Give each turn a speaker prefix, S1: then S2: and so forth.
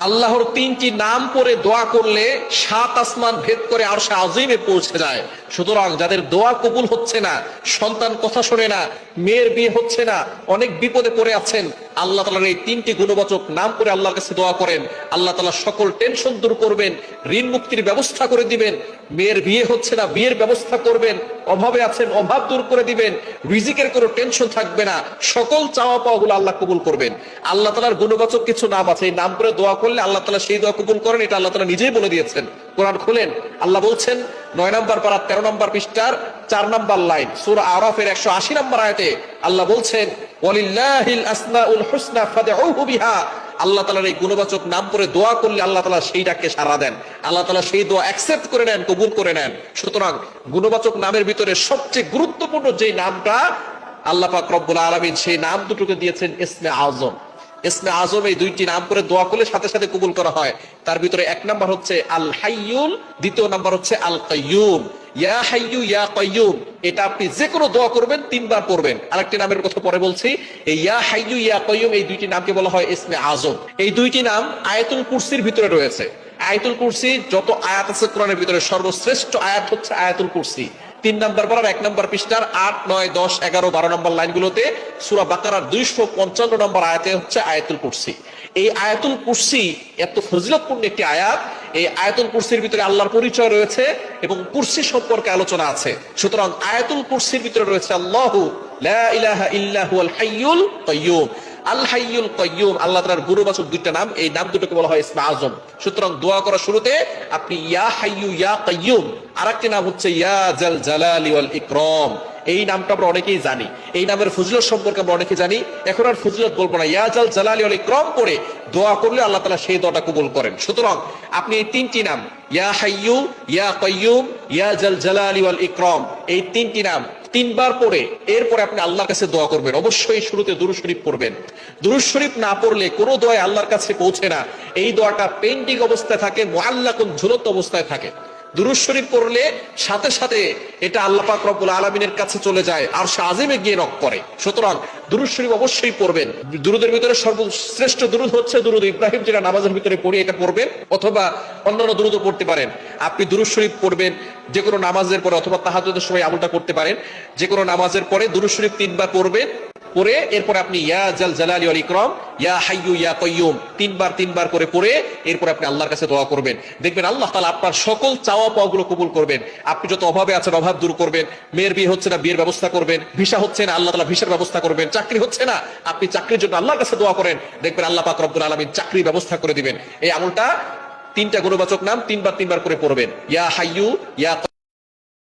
S1: আল্লাহর তিনটি নাম পড়ে দোয়া করলে 7 আসমান ভেদ করে আরশে আজিমে পৌঁছে যায়। সুতরাং যাদের দোয়া কবুল হচ্ছে না, সন্তান কথা শোনে না, মেয়ের বিয়ে হচ্ছে না, অনেক বিপদে পড়ে আছেন, আল্লাহ তাআলার এই তিনটি গুণবাচক নাম করে আল্লাহর কাছে দোয়া করেন, আল্লাহ তাআলা সকল টেনশন দূর করবেন, ঋণ মুক্তির ব্যবস্থা করে দিবেন। মেয়ের বিয়ে হচ্ছে না, বিয়ের ব্যবস্থা করবেন। অভাবে আছেন, অভাব দূর করে দিবেন। রিজিকের কোনো টেনশন থাকবে না। সকল চাওয়া পাওয়াগুলো আল্লাহ কবুল করবেন। আল্লাহ তাআলার গুণবাচক কিছু নাম আছে, এই নাম করে দোয়া করলে আল্লাহ তাআলা সেই দোয়া কবুল করেন। এটা আল্লাহ তাআলা নিজেই বলে দিয়েছেন। কোরআন খুলেন, আল্লাহ বলছেন 9 নম্বর পারা 13 নম্বর পৃষ্ঠার 4 নম্বর লাইন, সূরা আরাফের 180 নম্বর আয়াতে আল্লাহ বলছেন, ওয়ালিল্লাহিল আসমাউল হুসনা ফাদউহু বিহা। আল্লাহ তাআলার এই গুণবাচক নাম করে দোয়া করলে আল্লাহ তাআলা সেই ডাকে সাড়া দেন, আল্লাহ তাআলা সেই দোয়া অ্যাকসেপ্ট করে নেন, কবুল করে নেন। সুতরাং গুণবাচক নামের ভিতরে সবচেয়ে গুরুত্বপূর্ণ যে নামটা আল্লাহ পাক রব্বুল আলামিন সেই নাম দুটোকে দিয়েছেন ইসমে আযম। ইসমে আযম এই দুইটি নাম করে দোয়া করলে সাথে সাথে কবুল করা হয়। তার ভিতরে 1 নাম্বার হচ্ছে আল হাইয়ুল, দ্বিতীয় নাম্বার হচ্ছে আল কাইয়ুম। ইয়া হাইয়ু ইয়া কাইয়ুম, এটা আপনি যে কোনো দোয়া করবেন 3 বার পড়বেন। আরেকটি নামের কথা পরে বলছি। এই ইয়া হাইয়ু ইয়া কাইয়ুম এই দুইটি নামকে বলা হয় ইসমে আযম। এই দুইটি নাম আয়াতুল কুরসির ভিতরে রয়েছে। আয়াতুল কুরসি যত আয়াত আছে কোরআনের ভিতরে সর্বশ্রেষ্ঠ আয়াত হচ্ছে আয়াতুল কুরসি। 3 নম্বর পারার 1 নম্বর পৃষ্ঠার 8, 9, 10, 11, 12 নম্বর লাইনগুলোতে সূরা বাকারার 255 নম্বর আয়াতে হচ্ছে আয়াতুল কুরসি। এই আয়াতুল কুরসি এত ফজিলতপূর্ণ একটি আয়াত। এই আয়াতুল কুরসির ভিতরে আল্লাহর পরিচয় রয়েছে এবং কুরসি সম্পর্কে আলোচনা আছে। সুতরাং আয়াতুল কুরসির ভিতরে রয়েছে আল্লাহু লা ইলাহা ইল্লা হুয়াল হাইয়ুল কাইয়ুম। আল হাইয়ুল কাইয়ুম আল্লাহ তাআলার গুণবাচক দুইটা নাম, এই নাম দুটোকে বলা হয় ইসমে আযম। সুতরাং দোয়া করার শুরুতে আপনি ইয়া হাইয়ু ইয়া কাইয়ুম, আরেকটি নাম হচ্ছে ইয়া জাল জালালি ওয়াল ইকরাম। এই নামটা আমরা অনেকেই জানি, এই নামের ফজিলত সম্পর্কে আমরা অনেকে জানি। এখন আর ফজিলত বলবো না, ইয়া জাল জালালি ওয়াল ইকরাম করে দোয়া করলে আল্লাহ তাআলা সেই দোয়াটা কবুল করেন। সুতরাং আপনি এই তিনটি নাম ইয়া হাইয়ু ইয়া কাইয়ুম ইয়া জাল জালালি ওয়াল ইকরাম এই তিনটি নাম 3 বার পড়ে এরপরে আপনি আল্লাহর কাছে দোয়া করবেন। অবশ্যই শুরুতে দুরূদ শরীফ পড়বেন। দুরূদ শরীফ না পড়লে কোনো দোয়া আল্লাহর কাছে পৌঁছে না। এই দোয়াটা পেন্ডিং অবস্থায় থাকে, মুআল্লাকুন ঝুলন্ত অবস্থায় থাকে। দুরূদ শরীফ পড়লে সাথে সাথে এটা আল্লাহ পাক রব্বুল আলামিনের কাছে চলে যায়, আরশে আজিমে গিয়ে নক করে। সুতরাং দুরূদ শরীফ অবশ্যই পড়বেন। দুরূদের ভিতরে সর্বশ্রেষ্ঠ দুরূদ হচ্ছে দুরূদ ইব্রাহিম, যেটা নামাজের ভিতরে পড়ি, এটা পড়বেন। অথবা অন্যান্য দুরূদও পড়তে পারেন। আপনি দুরূদ শরীফ পড়বেন যে কোনো নামাজের পরে, অথবা তাহাজ্জুদের সময় আমলটা করতে পারেন। যে কোনো নামাজের পরে দুরূদ শরীফ 3 বার পড়বেন, পড়ে এরপরে আপনি ইয়া জাল জালালি ওয়াল ইকরাম ইয়া হাইয়ু ইয়া কাইয়ুম 3 বার করে পড়ে এরপরে আপনি আল্লাহর কাছে দোয়া করবেন। দেখবেন আল্লাহ তাআলা আপনার সকল চাওয়া পাওয়াগুলো কবুল করবেন। আপনি যত অভাবে আছেন অভাব দূর করবেন। মেয়ের বিয়ে হচ্ছে না, বিয়ের ব্যবস্থা করবেন। ভিসা হচ্ছে না, আল্লাহ তাআলা ভিসার ব্যবস্থা করবেন। চাকরি হচ্ছে না, আপনি চাকরির জন্য আল্লাহর কাছে দোয়া করেন, দেখবেন আল্লাহ পাক রব্বুল আলামিন চাকরির ব্যবস্থা করে দিবেন। এই আমলটা 3টা গুণবাচক নাম 3 বার করে পড়বেন। ইয়া হাইয়ু ইয়া